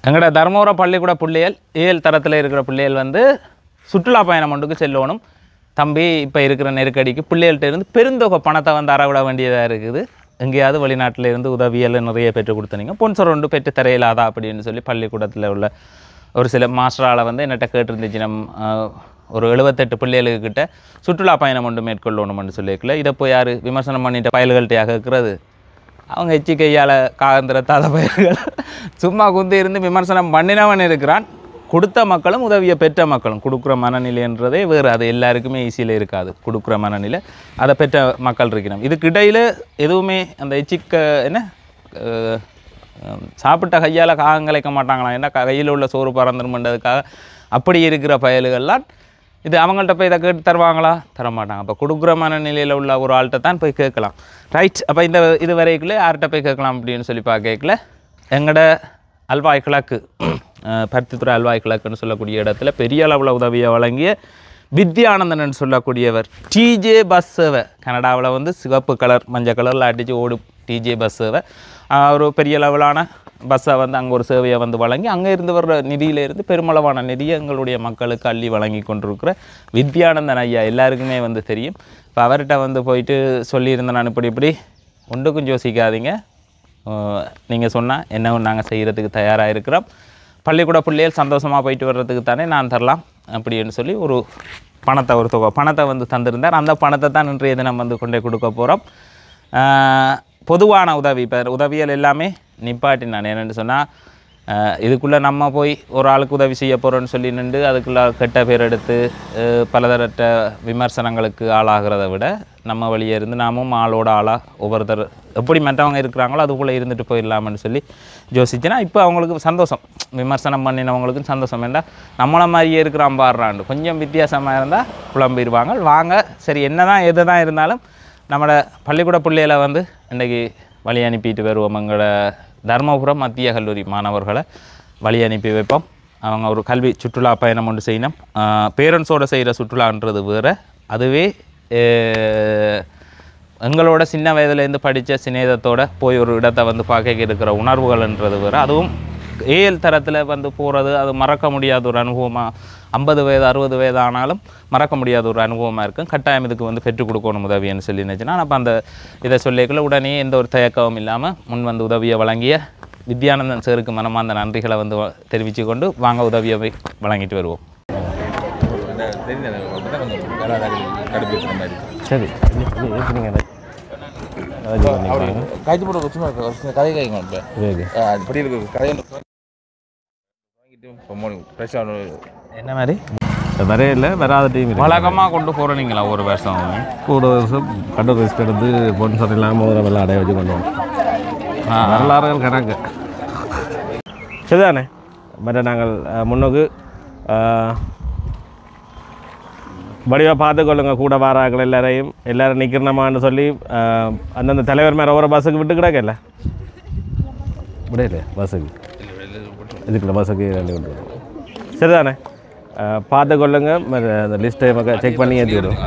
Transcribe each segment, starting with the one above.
எங்களோட தர்மபுரம் பள்ளிக்கூட பிள்ளைகள் ஏழு தரத்தில் இருக்கிற பிள்ளைகள் வந்து சுற்றுலா பயணம் ஒன்றுக்கு செல்லணும். தம்பி இப்போ இருக்கிற நெருக்கடிக்கு பிள்ளைகள்கிட்ட இருந்து பெருந்தொகை பணத்தை வந்து அறவிட வேண்டியதாக இருக்குது. எங்கேயாவது வெளிநாட்டில் இருந்து உதவியல் நிறைய பெற்று கொடுத்தனீங்க, பொன்சர் ஒன்று பெற்று தரையிலாதா அப்படின்னு சொல்லி பள்ளிக்கூடத்தில் உள்ள ஒரு சில மாஸ்டரால் வந்து என்னட்ட கேட்டுருந்துச்சு. ஒரு 78 பிள்ளைகளுக்கிட்ட சுற்றுலா பயணம் ஒன்று மேற்கொள்ளணும்னு சொல்லியிருக்கல. இதை போய் யார் விமர்சனம் பண்ணிட்ட பயல்கள்கிட்டையாக இருக்கிறது? அவங்க எச்சி கையால் காந்திரத்தாத பயிர்கள் சும்மா குந்தி இருந்து விமர்சனம் பண்ணினவன் இருக்கிறான். கொடுத்த மக்களும் உதவியை பெற்ற மக்களும் கொடுக்குற மனநிலைன்றதே வேறு. அது எல்லாருக்குமே ஈஸியில் இருக்காது கொடுக்குற மனநிலை. அதை பெற்ற மக்கள் இருக்கிறோம். இதுக்கிடையில் எதுவுமே அந்த எச்சிக்க என்ன சாப்பிட்ட கையால் காகங்களைக்க மாட்டாங்களாம். ஏன்னா கையில் உள்ள சோறு பறந்துருமன்றதுக்காக அப்படி இருக்கிற பயல்கள்லாம் இது அவங்கள்ட்ட போய் இதை கேட்டு தருவாங்களா? தரமாட்டாங்க. அப்போ கொடுக்குற மனநிலையில் உள்ள ஒரு ஆள்கிட்ட தான் போய் கேட்கலாம். ரைட். அப்போ இந்த இது வரைக்குள்ளே யார்கிட்ட போய் கேட்கலாம் அப்படின்னு சொல்லி கேட்கல. எங்களோட அல்வாய் கிழக்கு பருத்தித்துறை அல்வாய் கிழக்குன்னு சொல்லக்கூடிய இடத்துல பெரிய அளவில் உதவியை வழங்கிய வித்யானந்தன் சொல்லக்கூடியவர் டிஜே பஸ் சேவை. கனடாவில் வந்து சிவப்பு கலர் மஞ்சள் கலரில் அடித்து ஓடும் டிஜே பஸ் சேவை. ஒரு பெரிய லெவலான பஸ்ஸை வந்து அங்கே ஒரு சேவையை வந்து வழங்கி அங்கே இருந்து வர்ற நிதியிலேருந்து பெருமளவான நிதியை எங்களுடைய மக்களுக்கு அள்ளி வழங்கி கொண்டிருக்கிற வித்யானந்தன் ஐயா எல்லாருக்குமே வந்து தெரியும். இப்போ அவர்கிட்ட வந்து போயிட்டு சொல்லியிருந்தேன், நான் இப்படி ஒன்றுக்கும் யோசிக்காதீங்க, நீங்கள் சொன்னால் என்ன நாங்கள் செய்கிறதுக்கு தயாராக இருக்கிறோம், பள்ளிக்கூட பிள்ளைகள் சந்தோஷமாக போயிட்டு வர்றதுக்கு தானே நான் தரலாம் அப்படின்னு சொல்லி ஒரு பணத்தை ஒரு தொகை பணத்தை வந்து தந்திருந்தார். அந்த பணத்தை தான் இன்றைய தினம் வந்து கொண்டே கொடுக்க போகிறோம். பொதுவான உதவி இப்போ உதவியல் எல்லாமே நிப்பாட்டி நான் என்னென்னு சொன்னால் இதுக்குள்ளே நம்ம போய் ஒரு ஆளுக்கு உதவி செய்ய போகிறோன்னு சொல்லி நின்று அதுக்குள்ளே கெட்ட பேர் எடுத்து பலதரட்ட விமர்சனங்களுக்கு ஆளாகிறத விட நம்ம வழியே இருந்து நாமும் ஆளோட ஆளாக ஒவ்வொருத்தர் எப்படி மற்றவங்க இருக்கிறாங்களோ அதுக்குள்ளே இருந்துட்டு போயிடலாம்னு சொல்லி யோசிச்சுன்னா இப்போ அவங்களுக்கு சந்தோஷம். விமர்சனம் பண்ணினவங்களுக்கும் சந்தோஷம். ஏன்னா நம்மளை மாதிரியே இருக்கிறான் பாடுறாண்டு கொஞ்சம் வித்தியாசமாக இருந்தால் குழம்பிடுவாங்க. வாங்க சரி என்ன தான் எது தான் இருந்தாலும் நம்மளோட பள்ளிக்கூட பிள்ளைகளை வந்து இன்றைக்கி வழி அனுப்பிட்டு வருவோம். எங்களோட தர்மபுரம் மத்திய கல்லூரி மாணவர்களை வழி அனுப்பி வைப்போம். அவங்க ஒரு கல்வி சுற்றுலா பயணம் ஒன்று செய்யணும். பேரண்ட்ஸோடு செய்கிற சுற்றுலான்றது வேறு. அதுவே எங்களோட சின்ன வயதுலேருந்து படித்த சிநேகத்தோடு போய் ஒரு இடத்தை வந்து பார்க்க இருக்கிற உணர்வுகள்ன்றது வேறு. அதுவும் ஏஎல் தரத்தில் வந்து போகிறது அது மறக்க முடியாத ஒரு அனுபவமாக 50 வயது 60 வயது ஆனாலும் மறக்க முடியாத ஒரு அனுபவமாக இருக்கும். கட்டாயம் இதுக்கு வந்து பெற்றுக் கொடுக்கணும் உதவின்னு சொல்லி நினச்சின்னா அப்போ அந்த இதை சொல்லிக்கல உடனே எந்த ஒரு தயக்கமும் இல்லாமல் முன் வந்து உதவியை வழங்கிய வித்யானந்தன் சாருக்கு மனமார்ந்த நன்றிகளை வந்து தெரிவித்து கொண்டு வாங்க உதவியை வழங்கிட்டு வருவோம். சரி என்ன மாதிரி வரையில வராத டீம் வழக்கமாக கொண்டு போகிறீங்களா? ஒரு வருஷம் கூட வருஷம் கண்டு ரிஸ்க் எடுத்து பொன்சர் இல்லாமல் ஒரு வெள்ளை அடைய வச்சு கொண்டு வரோம். வரலாறுகள் கணக்கு சரிதானே. மற்ற நாங்கள் முன்னுக்கு வடிவாக பார்த்துக்கொள்ளுங்க. கூட வாராக்கள் எல்லோரும் நிற்கிறனமான்னு சொல்லி அந்தந்த தலைவர் மேலே ஒவ்வொரு பஸ்ஸுக்கு விட்டு கிடக்கல விடையில பஸ்ஸுக்கு இதுக்குள்ள பஸ்ஸுக்கு விட்டு சரிதானே. பார்த்துக்கொள்ளுங்க. அந்த லிஸ்ட்டை செக் பண்ணி ஏற்றி விடுவோம்.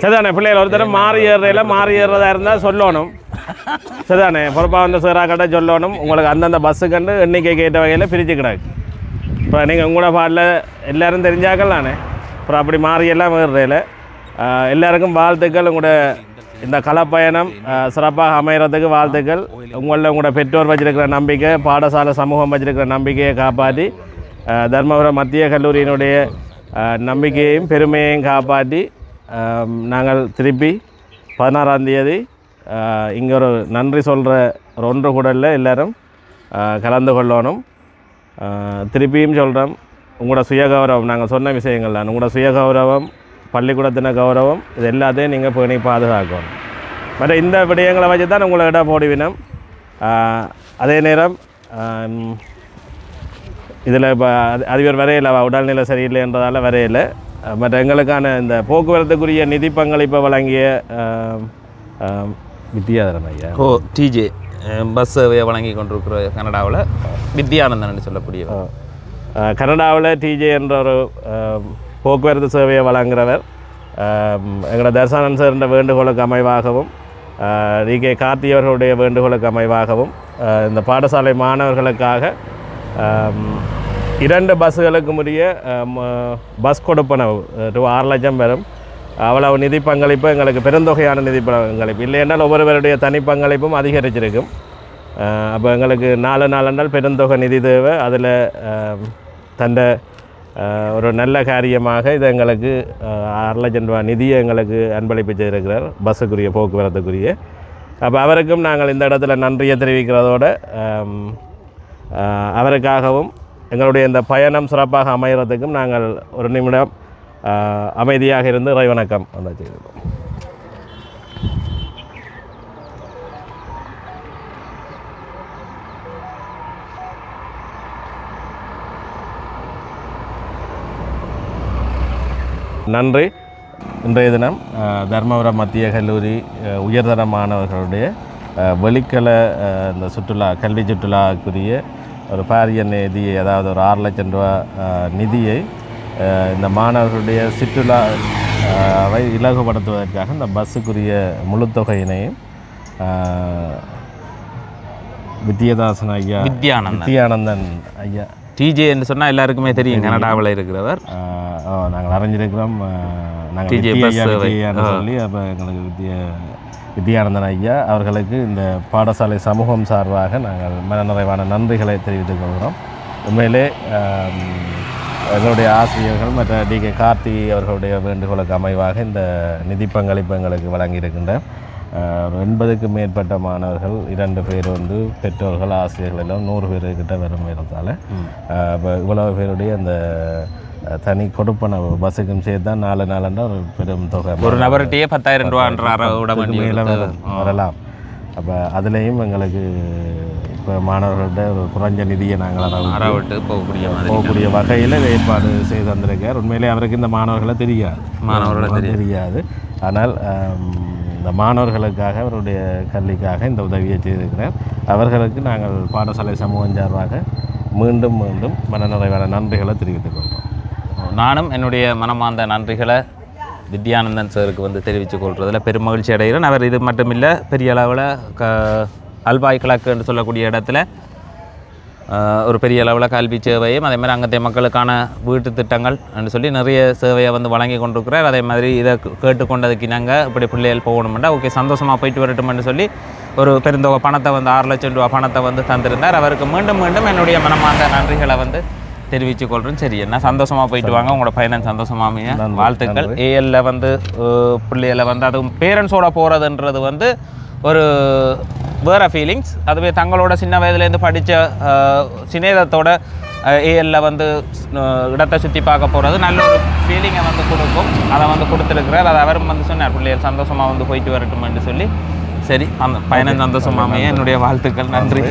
சரிதானே. பிள்ளைகள் ஒருத்தர் மாறி ஏறுறதா இருந்தால் சொல்லணும். சரிதானே. பொறுப்பாக வந்து சேராக்கிட்ட சொல்லணும். உங்களுக்கு அந்தந்த பஸ்ஸு கண்டு எண்ணிக்கை கேட்ட வகையில் பிரித்து கிடாக்கு. இப்போ நீங்கள் உங்களோட பாட்டில் எல்லோரும் தெரிஞ்சாக்கலானே. அப்புறம் அப்படி மாறியெல்லாம் ஏறுறதில்ல. எல்லாருக்கும் வாழ்த்துக்கள். உங்களோட இந்த கலப்பயணம் சிறப்பாக அமைகிறதுக்கு வாழ்த்துக்கள். உங்களோட பெற்றோர் வச்சிருக்கிற நம்பிக்கை, பாடசாலை சமூகம் வச்சிருக்கிற நம்பிக்கையை காப்பாற்றி தர்மபுரம் மத்திய கல்லூரியினுடைய நம்பிக்கையையும் பெருமையையும் காப்பாற்றி நாங்கள் திருப்பி 16ஆம் தேதி இங்கே ஒரு நன்றி சொல்கிற ஒரு ஒன்று கூடலில் எல்லோரும் கலந்து கொள்ளணும். திருப்பியும் சொல்கிறோம், உங்களோட சுயகௌரவம் நாங்கள் சொன்ன விஷயங்கள் தான். உங்களோட சுயகௌரவம், பள்ளிக்கூடத்தின கௌரவம், இது எல்லாத்தையும் நீங்கள் பேணி பாதுகாக்கணும். மற்ற இந்த விடயங்களை வச்சு தான் உங்களை இடம் போடுவினோம். அதே நேரம் இதில் இப்போ அதிபர் வரையில் உடல்நிலை சரியில்லைன்றதால வரையில் மற்ற எங்களுக்கான இந்த போக்குவரத்துக்குரிய நிதி பங்களிப்பை வழங்கிய வித்யாதரன் ஐயா டிஜே பஸ் சேவையை வழங்கி கொண்டிருக்கிற கனடாவில் வித்யானந்தன் சொல்லக்கூடிய கனடாவில் டிஜே என்ற ஒரு போக்குவரத்து சேவையை வழங்குகிறவர். எங்களோட தர்சானன் சார் என்ற வேண்டுகோளுக்கு அமைவாகவும் டிகே கார்த்தி அவர்களுடைய வேண்டுகோளுக்கு அமைவாகவும் இந்த பாடசாலை மாணவர்களுக்காக 2 பஸ்ஸுகளுக்கு உரிய பஸ் கொடுப்பனவு ரூ. 6 லட்சம் வரும். அவ்வளவு நிதி பங்களிப்பு எங்களுக்கு பெருந்தொகையான நிதி பங்களிப்பு இல்லை என்றால் ஒவ்வொருவருடைய தனி பங்களிப்பும் அதிகரிச்சிருக்கும். அப்போ எங்களுக்கு 4 நாள் பெருந்தொகை நிதி தேவை. அதில் தந்த ஒரு நல்ல காரியமாக இது எங்களுக்கு 6 லட்சம் ரூபா நிதியை எங்களுக்கு அன்பளிப்பு செய்திருக்கிறார் பஸ்ஸுக்குரிய போக்குவரத்துக்குரிய. அப்போ அவருக்கும் நாங்கள் இந்த இடத்துல நன்றியை தெரிவிக்கிறதோடு அவருக்காகவும் எங்களுடைய இந்த பயணம் சிறப்பாக அமைகிறதுக்கும் நாங்கள் ஒரு நிமிடம் அமைதியாக இருந்து இறைவணக்கம் வந்து செய்திருக்கோம். நன்றி. இன்றைய தினம் தர்மபுரம் மத்திய கல்லூரி உயர்தர மாணவர்களுடைய வெளிக்கல இந்த சுற்றுலா கல்வி சுற்றுலாக்குரிய ஒரு பாரிய நிதியை, அதாவது ஒரு 6 லட்சம் ரூபா நிதியை இந்த மாணவர்களுடைய சுற்றுலாவை இலகுபடுத்துவதற்காக இந்த பஸ்ஸுக்குரிய முழு தொகையினையும் வித்யானந்தன் ஐயா டிஜே என்று சொன்னால் எல்லாருக்குமே தெரியும், கனடாவில் இருக்கிறவர். நாங்கள் அறிஞ்சிருக்கிறோம். நாங்கள் சொல்லி அப்போ எங்களுக்கு வித்யானந்தன் ஐயா அவர்களுக்கு இந்த பாடசாலை சமூகம் சார்பாக நாங்கள் மனநிறைவான நன்றிகளை தெரிவித்துக் கொள்கிறோம். உண்மையிலே எங்களுடைய ஆசிரியர்கள் மற்ற டிகே கார்த்தி அவர்களுடைய வேண்டுகோளுக்கு அமைவாக இந்த நிதி பங்களிப்பு எங்களுக்கு வழங்கியிருக்கின்ற 80க்கும் மேற்பட்ட மாணவர்கள் 2 பேர் வந்து பெற்றோர்கள் ஆசிரியர்கள் எல்லாம் 100 பேர்கிட்ட வரும் இடத்தால் இப்போ இவ்வளவு பேருடைய அந்த தனி கொடுப்பனவு பஸ்ஸுக்கும் சேர்த்து தான் 4 நாள் ஒரு பெரும் தொகை, ஒரு நபர்கிட்டயே 10,000 ரூபா வரலாம். அப்போ அதுலேயும் எங்களுக்கு இப்போ மாணவர்கள்ட்ட ஒரு குறைஞ்ச நிதியை நாங்கள் அறவிட்டு போகக்கூடிய வகையில் ஏற்பாடு செய்து வந்திருக்கார். உண்மையிலே அவருக்கு இந்த மாணவர்களை தெரியாது. ஆனால் இந்த மாணவர்களுக்காக அவருடைய கல்விக்காக இந்த உதவியை செய்திருக்கிறார். அவர்களுக்கு நாங்கள் பாடசாலை சமூகம் சார்பாக மீண்டும் மனநிறைவான நன்றிகளை தெரிவித்துக் கொள்கிறோம். நானும் என்னுடைய மனமார்ந்த நன்றிகளை வித்யானந்தன் சாருக்கு வந்து தெரிவித்துக் கொள்வதில் பெருமகிழ்ச்சி அடைகிறேன். அவர் இது மட்டும் இல்லை, பெரிய அளவில் அல்பாய் கிழக்கு என்று சொல்லக்கூடிய இடத்துல ஒரு பெரிய அளவில் கல்வி சேவையும் அதே மாதிரி அங்கத்தைய மக்களுக்கான வீட்டு திட்டங்கள் என்று சொல்லி நிறைய சேவையை வந்து வழங்கி கொண்டிருக்கிறார். அதே மாதிரி இதை கேட்டுக்கொண்டதுக்கு நாங்கள் இப்படி பிள்ளைகள் போகணுமெண்டா ஓகே சந்தோஷமாக போயிட்டு வரட்டும்னு சொல்லி ஒரு பெருந்தொகை பணத்தை வந்து 6 லட்சம் ரூபா பணத்தை வந்து தந்திருந்தார். அவருக்கு மீண்டும் என்னுடைய மனமார்ந்த நன்றிகளை வந்து தெரிவித்துக் கொள்கிறேன். சரி, என்ன சந்தோஷமாக போயிட்டு வாங்க, உங்களோட பயணம் சந்தோஷமாமைய வாழ்த்துக்கள். ஏஎல்ல வந்து பிள்ளைகளை வந்து அதுவும் பேரண்ட்ஸோட போகிறதுன்றது வந்து ஒரு வேறு ஃபீலிங்ஸ். அதுவே தங்களோட சின்ன வயதுலேருந்து படித்த சிநேகத்தோட ஏஎல்ல வந்து இடத்தை சுற்றி பார்க்க போகிறது நல்ல ஒரு ஃபீலிங்கை வந்து கொடுக்கும். அதை வந்து கொடுத்துருக்கிறார். அதை அவரும் வந்து சொன்னார், பிள்ளைகள் சந்தோஷமாக வந்து போயிட்டு வரட்டும்னு சொல்லி. சரி, அந்த பயணம் சந்தோஷமாமையே என்னுடைய வாழ்த்துக்கள். நன்றி.